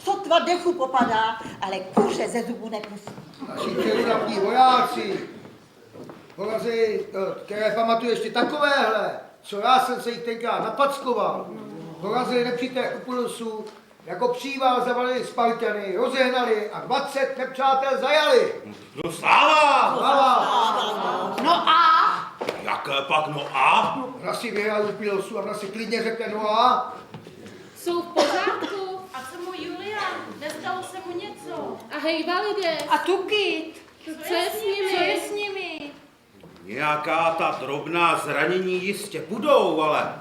sotva dechu popadá, ale kůře ze zubů nepustí. Naši červnatní vojáci, porazy, které pamatuju ještě takovéhle, co já jsem se jich tenkrát napackoval, porazili nepřítel Upulosů, jako příval zavalili Spartany, rozehnali a 20 nepřátel zajali. No sláva! Sláva! No a? Jaké pak no a? Ona si vyhrál Upulosů a ona si klidně řekne no a? Jsou v pořádku. A co mu Julian? Nestalo se mu něco? A hejba lidé. A Tukit? Co je s nimi? Co je s nimi? Nějaká ta drobná zranění jistě budou, ale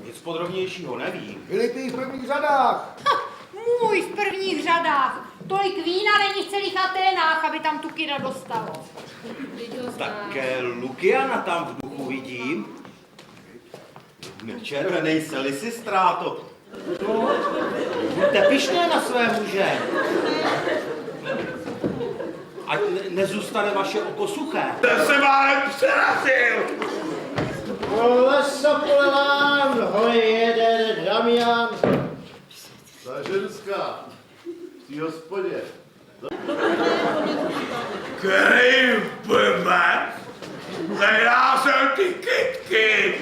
nic podrobnějšího nevím. Filipy v prvních řadách. Můj v prvních řadách. Tolik vína není v celých Aténách, aby tam Tukida dostalo. Také Lukiana tam v duchu vidím. Červenej se Lisistráto. Buďte pyšné na své muže. Ať nezůstane vaše oko suché. Ten se málem přerazil! Lesa poleván, hoj jeden Damian. Ta ženská, v té hospodě. Který blbec? Zahrál jsem ty kytky!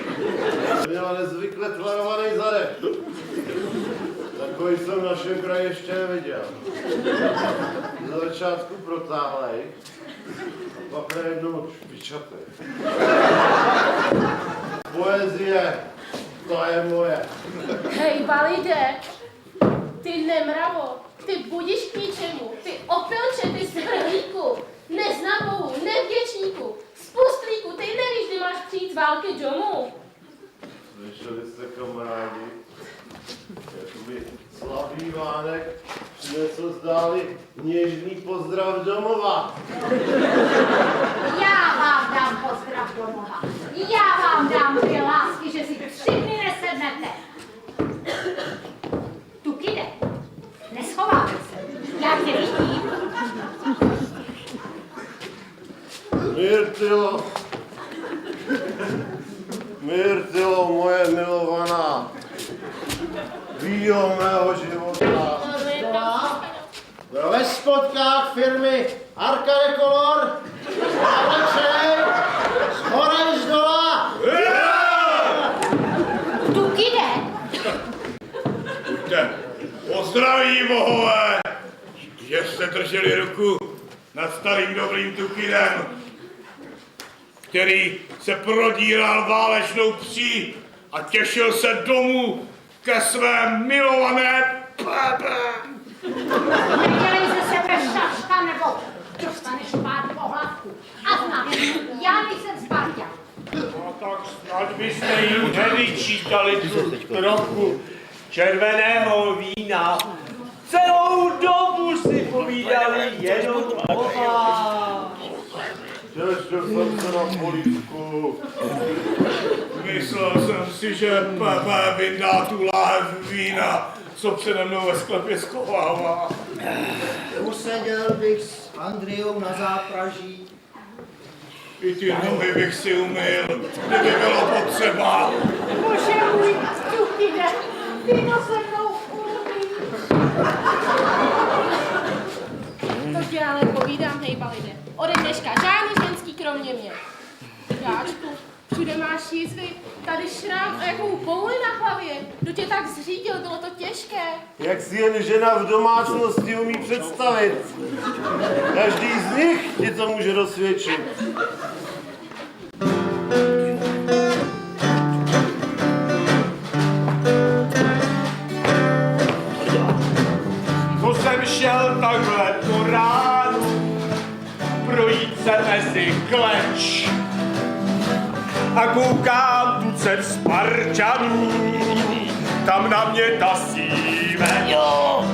Měla nezvykle tvarovaný zadek. Takový jsem v našem kraji ještě neviděl. Na začátku protáhlej, a pak najednou špičatý. Poezie, to je moje. Hejba lidé. Ty nemravo. Ty budiš k ničemu. Ty opilče, ty svrhlíku. Neznabohu, nevděčníku. Spustlíku, ty nevíš, kdy máš přijít z války domů. Slyšeli jste, kamarádi, jakoby slavý Vánek přinesl zdáli něžný pozdrav domova. Já vám dám pozdrav domova. Já vám dám ty lásky, že si 3 dny nesednete. Tukide, neschováte se. Já tě vidím. Myrtilo, moje milovaná, vího mého života. Byl ve spotkách firmy Arcade Color, navlečenej, z hora i z dola. Tukide, Buďte pozdraví, bohové, že jste drželi ruku nad starým dobrým Tukidem, který se prodíral válečnou pří a těšil se domů ke své milované Pebe. nedělej ze sebe šaška, nebo dostaneš pár po hlavku. A znáš, já nejsem Spartan. No tak snad byste jim nevyčítali tu trochu červeného vína. Celou dobu si povídali jenom o vás. Těšil jsem se na polívku. Myslel jsem si, že Pepe vyndá tu láhev vína, co přede mnou ve sklepě schovává. Useděl bych s Andriou na zápraží. I ty nohy bych si umyl, kdyby bylo potřeba. Bože můj, Tukide, víno se mnou umí. To tě ale povídám, hejba lidé. Ode dneška žádný ženský kromě mě. Dáčku, všude máš jízvy, tady šrám a jakou bouli na hlavě. Kdo tě tak zřídil, bylo to těžké. Jak si jen žena v domácnosti umí představit. Každý z nich ti to může dosvědčit. To jsem šel takhle po ránu, projít se mezi kleč. A koukám tu cen Spartanů, tam na mě tasíme, jo.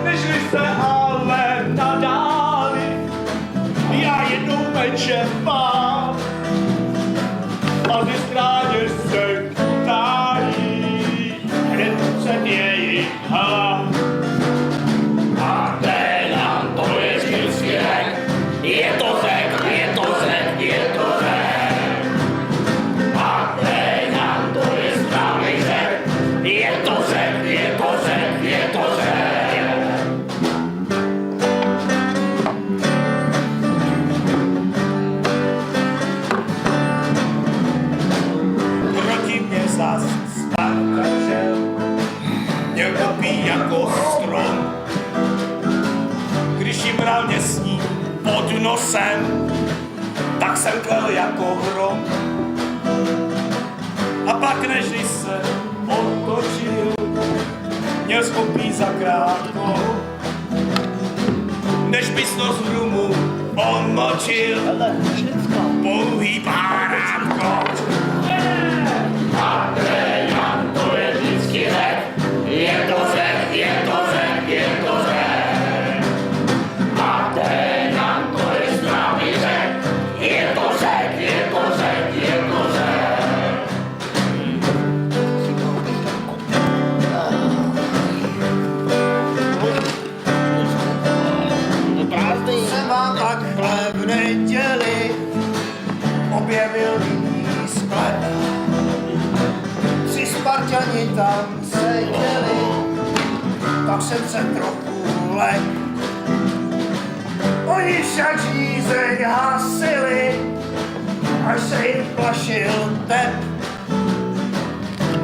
Nežli se ale nadáli, já jednou meče mám. A ty stráně se tájí, hned před jejich hlav. A Aténám, to je vždycky řek, je to řek, je to řek, je to řek. Aténám, to je správný řek, je to řek, je to řek, je to řek. reálně sní pod nosem, tak jsem klel jako hrom. A pak nežli se otočil, měl skopí zakrátko, než bys to z hrumu omočil, pouhý párátko. A Jan to je vždycky řek, je to řek, je to řek, je to řek. A Jan to je správný řek, je to řek, je to řek, je to řek. Jsem vám takhle v neděli objevil jiný sklep. Tři Sparťani tam seděli, tak jsem se trochu lek. Oni však žízeň hasili, až se jim plašil tep.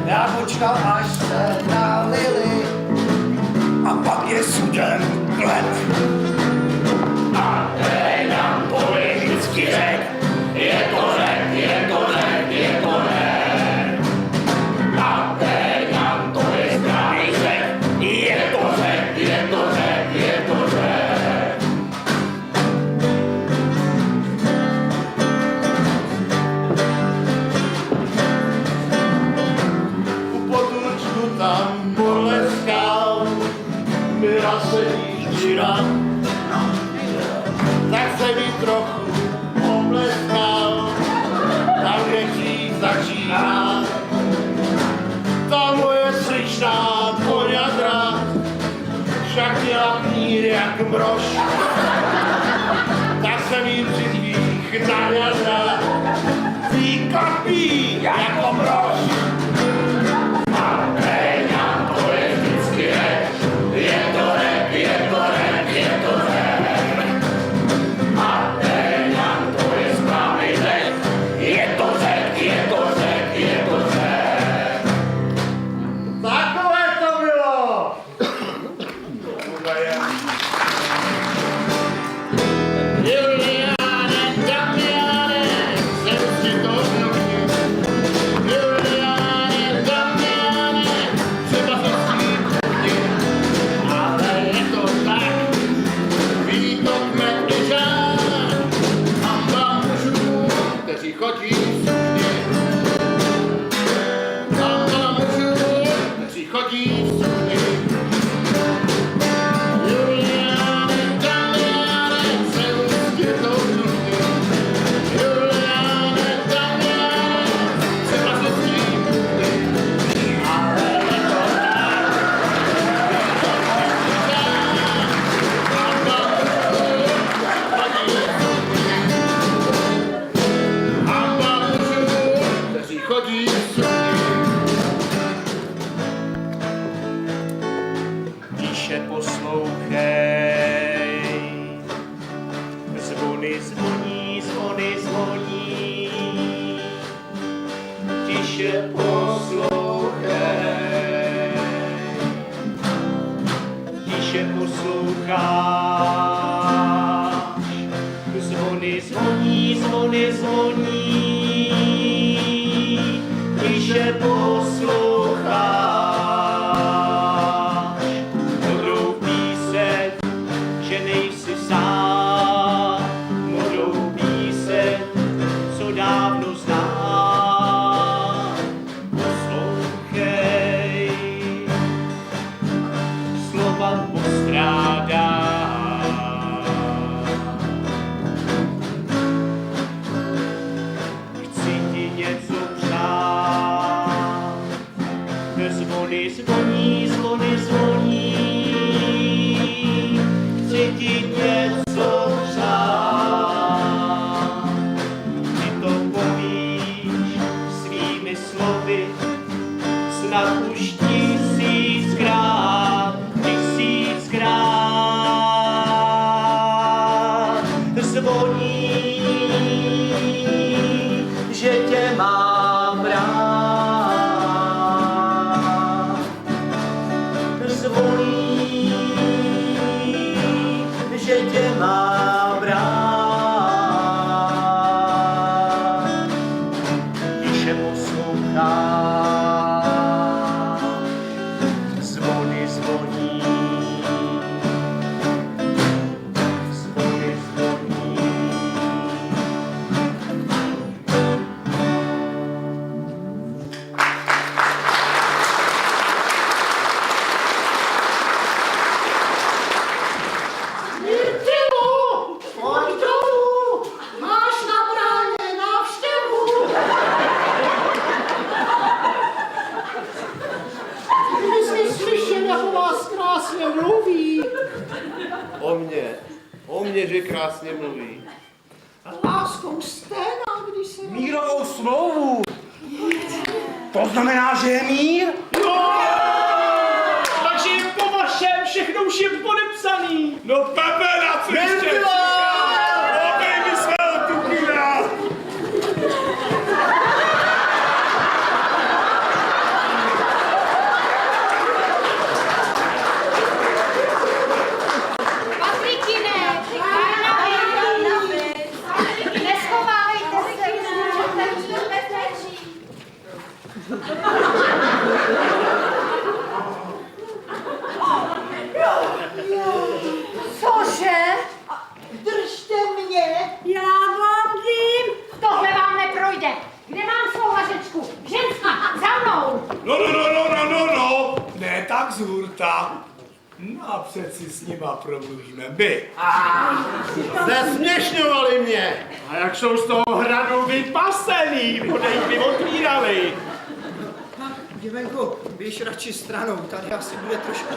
Já počkal, až se nalili, a pak je sudem klep. A Jan to je vždycky řek, je to řek, je to řek, je to řek. A Jan to je správný řek, je to řek, je to řek, je to řek. U potůčku tam poleskal, Mira sedí žira, tak se mi trochu obleskal, tam kde kříž začíná. Ta moje sličná poňadra, však měla knír jak brož, tak jsem jí při tvých na jadra, tvý kapí jako brož. A Jan to je vždycky řek, je to řek, je to řek, je to řek. A Jan to je správný řek, je to řek, je to řek, je to řek. Takové to bylo! Juliáne, Damiane, jsem si to zrušil. Juliáne, Damiane, třeba se s tím pustil. Ale je to tak, ví to kmet i žán. Hamba mužů, kteří chodí v sukni. Hamba mužů, kteří chodí v sukni. Juliáne, Damiane, jsem si to zrušil. Juliáne, Damiane, třeba se s tím pustil. Ale je to tak, hamba mužů, kteří chodí v sukni. Tiše poslouchej, zvony zvoní, zvony zvoní. Tiše poslouchej, tiše posloucháš, zvony zvoní, zvony zvoní. Tiše posloucháš modrou píseň, že nejsi sám, modrou píseň, co dávno znám. Poslouchej, slova postrádá. Chci ti něco přát, malá brát, tiše posloucháš, zvony zvoní, zvony zvoní. Pojď dolů, máš na bráně návštěvu. Když jsi slyšel, jak o vás krásně mluví. O mně, že krásně mluví. Láskou jste nám, když se... Mírovou smlouvu. To znamená, že je mír? Takže po vašem všechno už je podepsaný. No Pepe, na co ještě? Obej mi svého tukina. Patrikine, neschovávejte se, můžete bezpečí. Cože? Držte mě! Já vám vím, tohle vám neprojde. Kde mám svou lažečku? Ženská, za mnou. No, ne tak z hurta. No a přeci s nima promluvíme my. Zesměšňovali mě. A jak jsou z toho hradu vypasený, bodej by otvírali. Divenko, běž radši stranou, tady asi bude trošku...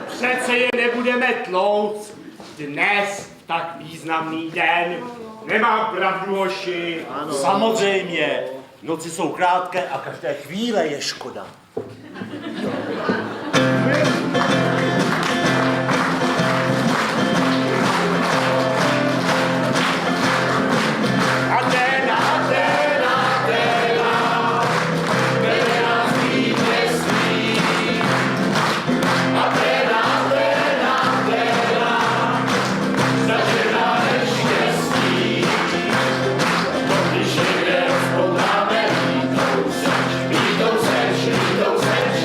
Přece je nebudeme tlouct. Dnes, v tak významný den. Nemám pravdu, hoši. Samozřejmě. Noci jsou krátké a každé chvíle je škoda. Vítou seč,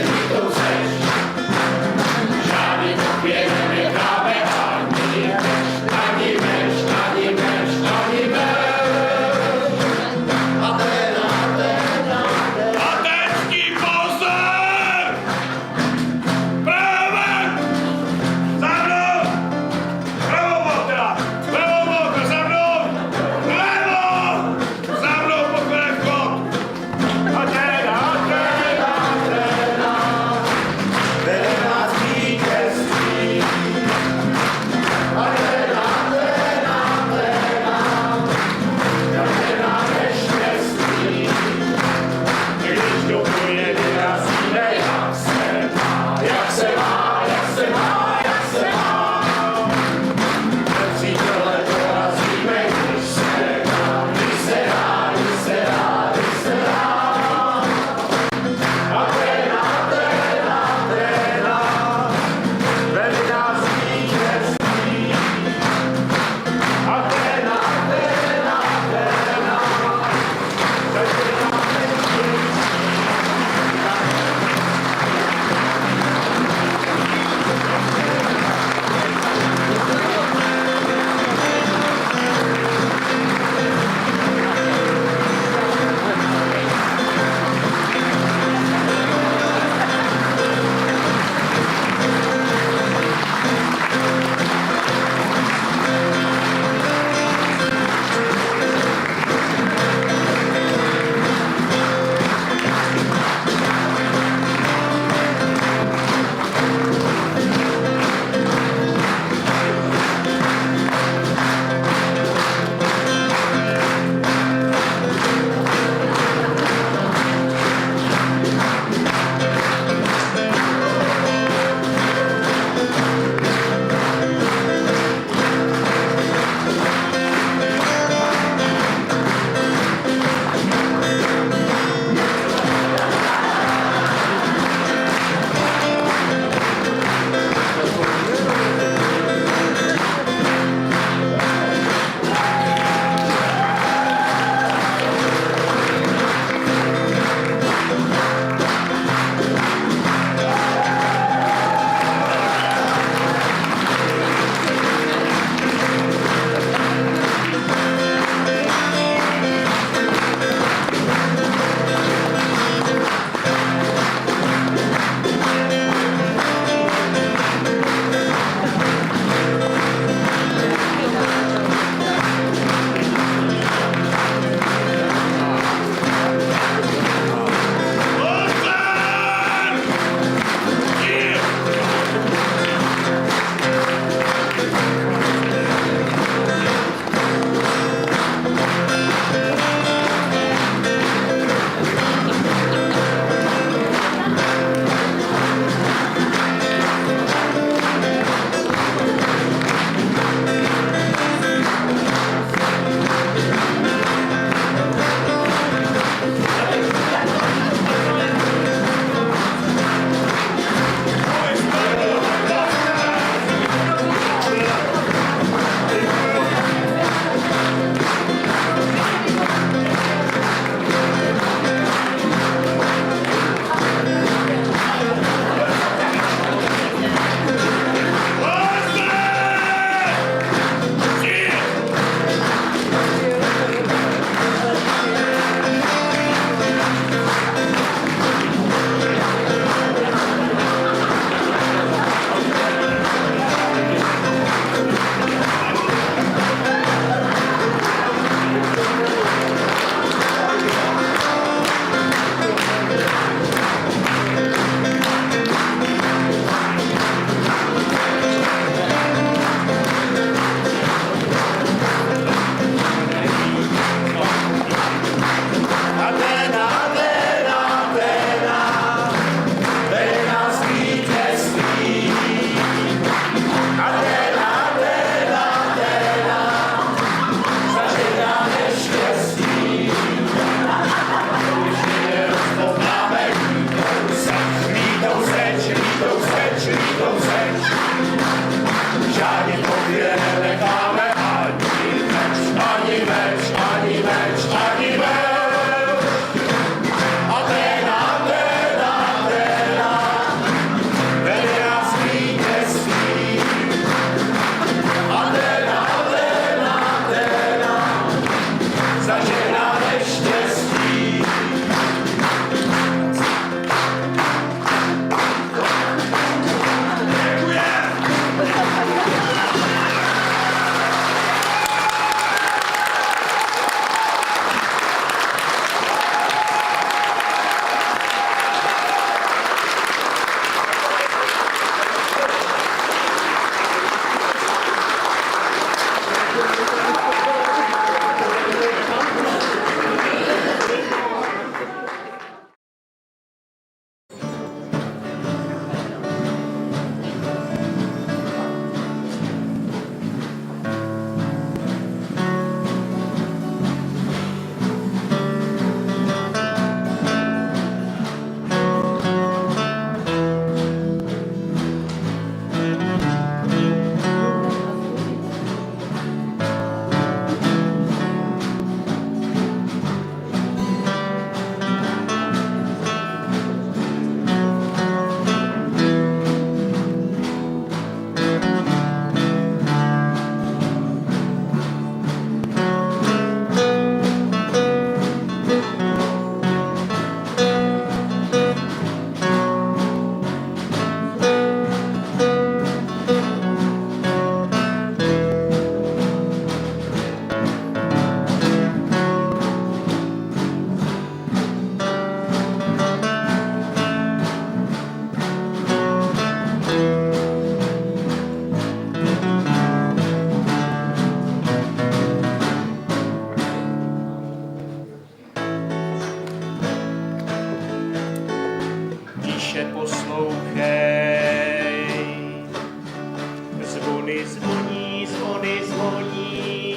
Zvony zvoní, zvony zvoní.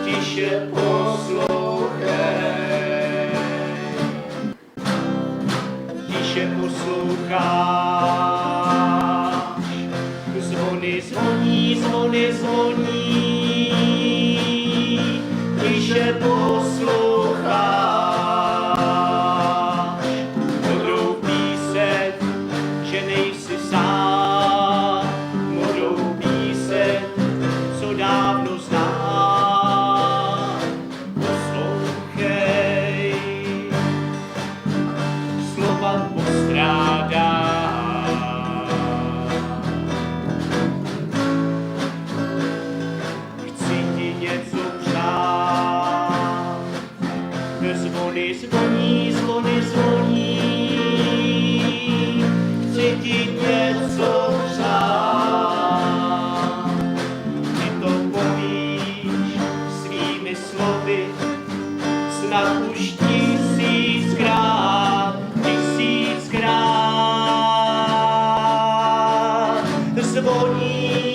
Tiše poslouchej, tiše posloucháš. Zvony zvoní, zvony zvoní, tiše posloucháš. Modrou píseň, že nejsi sám, modrou píseň, co dávno znám. Poslouchej, slova postrádá. Chci ti něco přát. Zvony zvoní, zvony zvoní. Chci ti něco přát. Ty to povíš svými slovy, snad už tisíckrát, tisíckrát. Zvoní